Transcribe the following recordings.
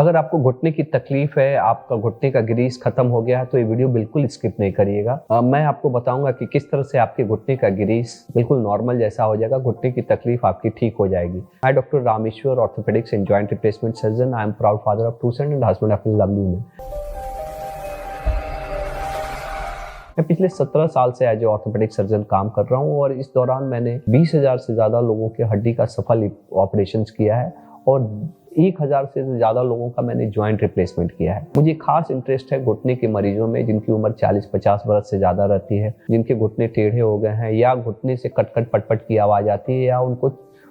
अगर आपको घुटने की तकलीफ है, आपका घुटने का ग्रीस खत्म हो गया है तो ये वीडियो बिल्कुल स्किप नहीं करिएगा। मैं आपको बताऊंगा कि किस तरह से आपके घुटने का ग्रीस बिल्कुल नॉर्मल जैसा हो जाएगा, घुटने की तकलीफ आपकी ठीक हो जाएगी। मैं doctor Rameshwar, orthopaedics and joint replacement surgeon. I am proud father of 2 sons and husband of lovely में। मैं पिछले 17 साल से एज ए ऑर्थोपेडिक सर्जन काम कर रहा हूँ और इस दौरान मैंने 20,000 से ज़्यादा लोगों के हड्डी का सफल ऑपरेशन किया है और 1,000 से ज़्यादा लोगों का मैंने जॉइंट रिप्लेसमेंट किया है। मुझे खास इंटरेस्ट है घुटने के मरीजों में जिनकी उम्र 40-50 वर्ष से ज़्यादा रहती है, जिनके घुटने टेढ़े हो गए हैं या घुटने से कट-कट पट-पट की आवाज़ आती है या उनको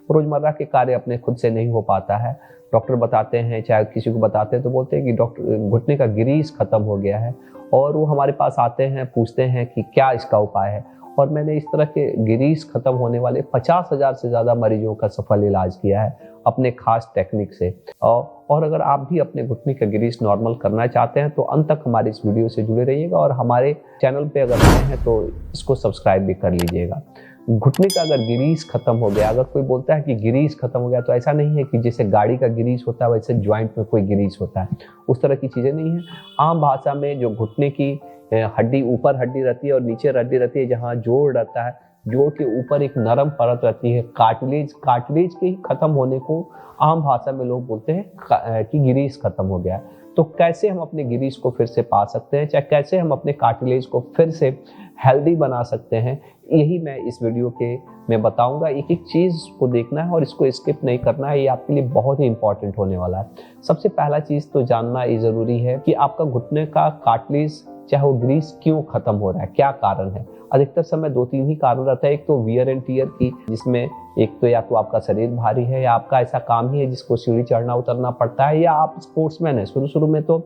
रोज़मर्रा के कार्य अपने खुद से नहीं हो पाता है। डॉक्टर बताते हैं, चाहे किसी को बताते हैं तो बोलते हैं कि डॉक्टर घुटने का ग्रीस खत्म हो गया है और वो हमारे पास आते हैं, पूछते हैं कि क्या इसका उपाय है। और मैंने इस तरह के ग्रीस खत्म होने वाले 50,000 से ज़्यादा मरीजों का सफल इलाज किया है अपने खास टेक्निक से। और अगर आप भी अपने घुटने का ग्रीस नॉर्मल करना चाहते हैं तो अंत तक हमारी इस वीडियो से जुड़े रहिएगा और हमारे चैनल पे अगर नए हैं तो इसको सब्सक्राइब भी कर लीजिएगा। घुटने का अगर ग्रीस खत्म हो गया, अगर कोई बोलता है कि ग्रीस खत्म हो गया, तो ऐसा नहीं है कि जैसे गाड़ी का ग्रीस होता है वैसे ज्वाइंट में कोई ग्रीस होता है, उस तरह की चीज़ें नहीं है। आम भाषा में जो घुटने की हड्डी, ऊपर हड्डी रहती है और नीचे हड्डी रहती है, जहाँ जोड़ रहता है, जोड़ के ऊपर एक नरम परत रहती है, कार्टिलेज के ही खत्म होने को आम भाषा में लोग बोलते हैं कि ग्रीस खत्म हो गया। तो कैसे हम अपने ग्रीस को फिर से पा सकते हैं, चाहे कैसे हम अपने कार्टिलेज को फिर से हेल्दी बना सकते हैं, यही मैं इस वीडियो के में बताऊंगा। एक एक चीज़ को देखना है और इसको स्किप नहीं करना है, ये आपके लिए बहुत ही इंपॉर्टेंट होने वाला है। सबसे पहला चीज़ तो जानना ये ज़रूरी है कि आपका घुटने का कार्टिलेज, चाहे वो ग्रीस, क्यों खत्म हो रहा है, क्या कारण है। अधिकतर समय 2-3 ही कारण रहता है। एक तो वियर एंड टियर की, जिसमें एक तो या तो आपका शरीर भारी है या आपका ऐसा काम ही है जिसको सीढ़ी चढ़ना उतरना पड़ता है, या आप स्पोर्ट्समैन है। शुरू में तो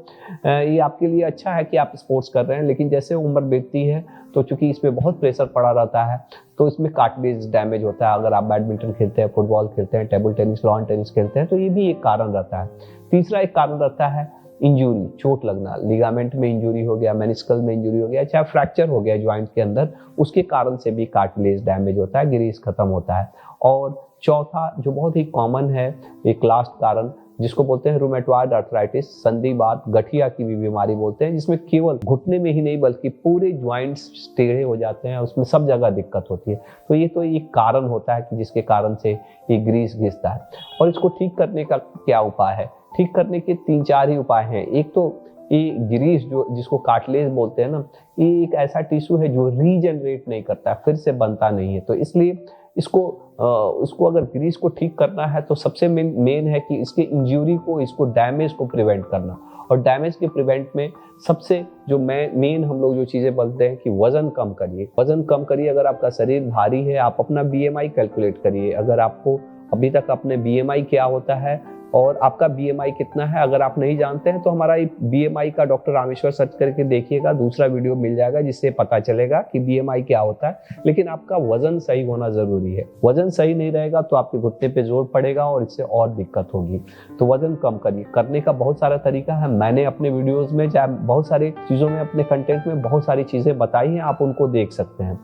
ये आपके लिए अच्छा है कि आप स्पोर्ट्स कर रहे हैं, लेकिन जैसे उम्र बीतती है तो चूंकि इसमें बहुत प्रेशर पड़ा रहता है तो इसमें कार्टिलेज डैमेज होता है। अगर आप बैडमिंटन खेलते हैं, फुटबॉल खेलते हैं, टेबल टेनिस, लॉन टेनिस खेलते हैं तो ये भी एक कारण रहता है। तीसरा एक कारण रहता है इंजरी, चोट लगना, लिगामेंट में इंजरी हो गया, मेनिस्कल में इंजरी हो गया, चाहे फ्रैक्चर हो गया ज्वाइंट के अंदर, उसके कारण से भी कार्टिलेज डैमेज होता है, ग्रीस खत्म होता है। और चौथा जो बहुत ही कॉमन है, एक लास्ट कारण, जिसको बोलते हैं रूमेटॉइड आर्थराइटिस, संधिवात, गठिया की भी बीमारी बोलते हैं, जिसमें केवल घुटने में ही नहीं बल्कि पूरे ज्वाइंट्स टेढ़े हो जाते हैं, उसमें सब जगह दिक्कत होती है। तो ये तो एक कारण होता है कि जिसके कारण से ये ग्रीस घिसता है। और इसको ठीक करने का क्या उपाय है? ठीक करने के 3-4 ही उपाय हैं। एक तो ये ग्रीस जो जिसको कार्टिलेज बोलते हैं ना, ये एक ऐसा टिश्यू है जो रीजनरेट नहीं करता, फिर से बनता नहीं है। तो इसलिए इसको अगर ग्रीस को ठीक करना है तो सबसे मेन है कि इसके इंजरी को, इसको डैमेज को प्रिवेंट करना। और डैमेज के प्रिवेंट में सबसे जो मेन हम लोग जो चीज़ें बोलते हैं कि वजन कम करिए। वजन कम करिए। अगर आपका शरीर भारी है, आप अपना BMI कैलकुलेट करिए। अगर आपको अभी तक अपने BMI क्या होता है और आपका BMI कितना है अगर आप नहीं जानते हैं तो हमारा BMI का डॉक्टर रामेश्वर सर्च करके देखिएगा, दूसरा वीडियो मिल जाएगा जिससे पता चलेगा कि BMI क्या होता है। लेकिन आपका वजन सही होना जरूरी है। वजन सही नहीं रहेगा तो आपके घुटने पे जोर पड़ेगा और इससे और दिक्कत होगी। तो वजन कम करिए। करने का बहुत सारा तरीका है, मैंने अपने वीडियोज में, चाहे बहुत सारी चीज़ों में, अपने कंटेंट में बहुत सारी चीज़ें बताई हैं, आप उनको देख सकते हैं।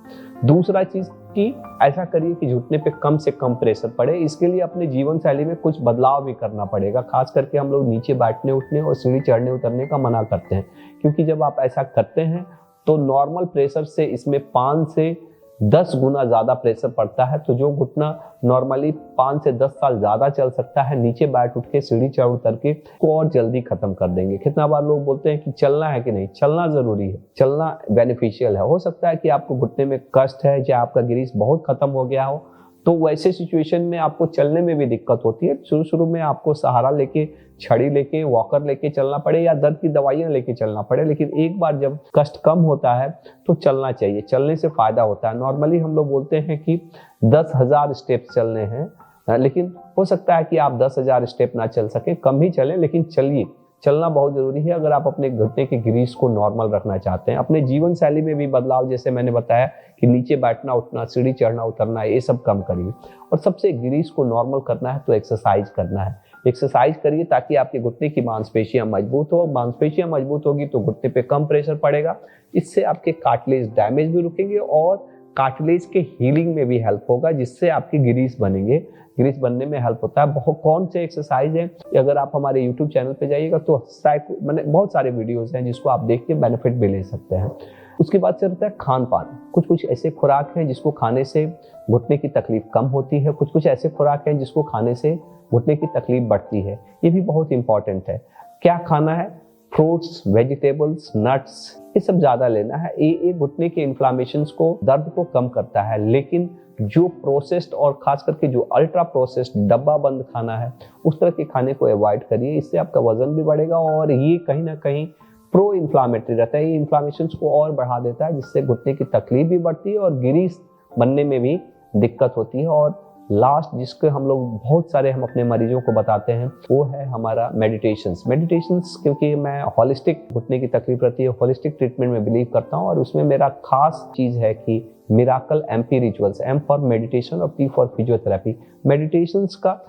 दूसरा चीज़ कि ऐसा करिए कि घुटने पे कम से कम प्रेशर पड़े। इसके लिए अपने जीवन शैली में कुछ बदलाव भी करना पड़ेगा। खास करके हम लोग नीचे बैठने उठने और सीढ़ी चढ़ने उतरने का मना करते हैं, क्योंकि जब आप ऐसा करते हैं तो नॉर्मल प्रेशर से इसमें 5 से 10 गुना ज़्यादा प्रेशर पड़ता है। तो जो घुटना नॉर्मली 5 से 10 साल ज़्यादा चल सकता है, नीचे बैठ उठ के, सीढ़ी चढ़ उतर के, को और जल्दी खत्म कर देंगे। कितना बार लोग बोलते हैं कि चलना है कि नहीं, चलना ज़रूरी है, चलना बेनिफिशियल है। हो सकता है कि आपको घुटने में कष्ट है या आपका ग्रीस बहुत खत्म हो गया हो, तो वैसे सिचुएशन में आपको चलने में भी दिक्कत होती है। शुरू में आपको सहारा लेके, छड़ी लेके, वॉकर लेके चलना पड़े या दर्द की दवाइयाँ लेके चलना पड़े, लेकिन एक बार जब कष्ट कम होता है तो चलना चाहिए। चलने से फायदा होता है। नॉर्मली हम लोग बोलते हैं कि 10,000 स्टेप चलने हैं, लेकिन हो सकता है कि आप 10,000 स्टेप ना चल सके, कम ही चलें, लेकिन चलिए। चलना बहुत जरूरी है अगर आप अपने घुटने के ग्रीस को नॉर्मल रखना चाहते हैं। अपने जीवन शैली में भी बदलाव, जैसे मैंने बताया कि नीचे बैठना उठना, सीढ़ी चढ़ना उतरना, ये सब कम करिए। और सबसे ग्रीस को नॉर्मल करना है तो एक्सरसाइज करना है। एक्सरसाइज करिए ताकि आपके घुटने की मांसपेशियां मजबूत हो। मांसपेशियां मजबूत होगी तो घुटने पे कम प्रेशर पड़ेगा। इससे आपके कार्टिलेज डैमेज भी रुकेंगे और कार्टिलेज के हीलिंग में भी हेल्प होगा, जिससे आपके गिरीस बनेंगे, गिरीस बनने में हेल्प होता है। बहुत कौन से एक्सरसाइज है, अगर आप हमारे यूट्यूब चैनल पे जाइएगा तो मैंने बहुत सारे वीडियोस हैं जिसको आप देख के बेनिफिट भी ले सकते हैं। उसके बाद से रहता है खान पान। कुछ कुछ ऐसे खुराक हैं जिसको खाने से घुटने की तकलीफ कम होती है, कुछ कुछ ऐसे खुराक हैं जिसको खाने से घुटने की तकलीफ बढ़ती है। ये भी बहुत इंपॉर्टेंट है। क्या खाना है? फ्रूट्स, वेजिटेबल्स, नट्स, ये सब ज्यादा लेना है। ये घुटने के इन्फ्लामेशंस को, दर्द को कम करता है। लेकिन जो प्रोसेस्ड और खास करके जो अल्ट्रा प्रोसेस्ड डब्बा बंद खाना है, उस तरह के खाने को अवॉइड करिए। इससे आपका वजन भी बढ़ेगा और ये कहीं ना कहीं प्रो इन्फ्लामेटरी रहता है। ये इन्फ्लामेशंस को और बढ़ा देता है, जिससे घुटने की तकलीफ भी बढ़ती है और गिरीस बनने में भी दिक्कत होती है। और लास्ट जिसके हम लोग बहुत सारे हम अपने मरीजों को बताते हैं, वो है हमारा मेडिटेशंस। क्योंकि मैं होलिस्टिक घुटने की तकलीफ रहती है, होलिस्टिक ट्रीटमेंट में बिलीव करता हूँ और उसमें मेरा खास चीज है कि miracle MP rituals, M for meditation और P फॉर फिजियोथेरेपी। मेडिटेशंस का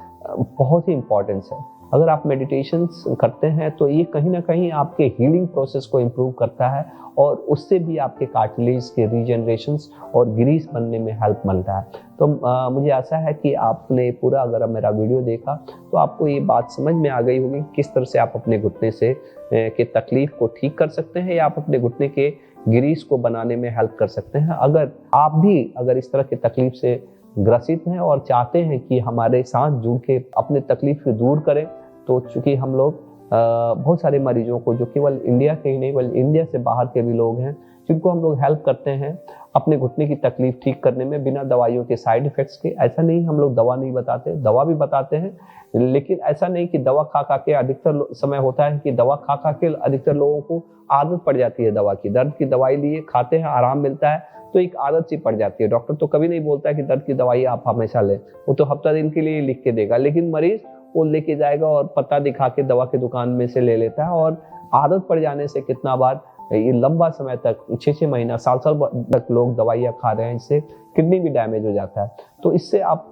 बहुत ही इंपॉर्टेंस है। अगर आप मेडिटेशंस करते हैं तो ये कहीं ना कहीं आपके हीलिंग प्रोसेस को इम्प्रूव करता है और उससे भी आपके कार्टिलेज के रीजनरेशंस और गिरीस बनने में हेल्प मिलता है। तो मुझे आशा है कि आपने पूरा अगर मेरा वीडियो देखा तो आपको ये बात समझ में आ गई होगी किस तरह से आप अपने घुटने से के तकलीफ को ठीक कर सकते हैं या आप अपने घुटने के गिरीस को बनाने में हेल्प कर सकते हैं। अगर आप भी अगर इस तरह की तकलीफ से ग्रसित हैं और चाहते हैं कि हमारे साथ जुड़ के अपने तकलीफ को दूर करें, तो चूंकि हम लोग बहुत सारे मरीजों को, जो केवल इंडिया के ही नहीं बल्कि इंडिया से बाहर के भी लोग हैं, जिनको हम लोग हेल्प करते हैं अपने घुटने की तकलीफ ठीक करने में बिना दवाइयों के, साइड इफेक्ट्स के। ऐसा नहीं हम लोग दवा नहीं बताते, दवा भी बताते हैं, लेकिन ऐसा नहीं कि दवा खा खा के, अधिकतर समय होता है कि दवा खा खा के अधिकतर लोगों को आदत पड़ जाती है दवा की। दर्द की दवाई लिए खाते हैं, आराम मिलता है तो एक आदत सी पड़ जाती है। डॉक्टर तो कभी नहीं बोलता है कि दर्द की दवाई आप हमेशा लें, वो तो हफ्ता दिन के लिए लिख के देगा, लेकिन मरीज वो लेके जाएगा और पता दिखा के दवा की दुकान में से ले लेता है। और आदत पड़ जाने से कितना बार ये लंबा समय तक 6-6 महीना, साल तक लोग दवाइयाँ खा रहे हैं, इससे किडनी भी डैमेज हो जाता है। तो इससे आप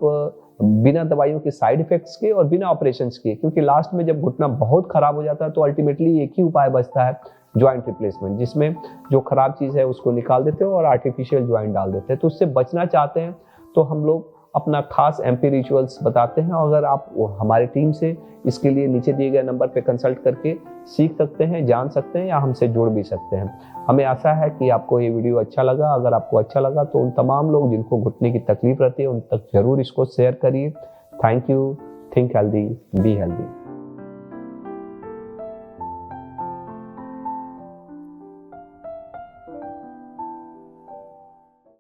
बिना दवाइयों के, साइड इफेक्ट्स के और बिना ऑपरेशन के, क्योंकि लास्ट में जब घुटना बहुत खराब हो जाता है तो अल्टीमेटली एक ही उपाय बचता है, ज्वाइंट रिप्लेसमेंट, जिसमें जो खराब चीज है उसको निकाल देते हैं और आर्टिफिशियल ज्वाइंट डाल देते हैं। तो उससे बचना चाहते हैं तो हम लोग अपना खास MP रिचुअल्स बताते हैं। अगर आप हमारी टीम से इसके लिए नीचे दिए गए नंबर पे कंसल्ट करके सीख सकते हैं, जान सकते हैं या हमसे जुड़ भी सकते हैं। हमें आशा है कि आपको ये वीडियो अच्छा लगा। अगर आपको अच्छा लगा तो उन तमाम लोग जिनको घुटने की तकलीफ रहती है उन तक जरूर इसको शेयर करिए। Thank you. Think healthy, be healthy.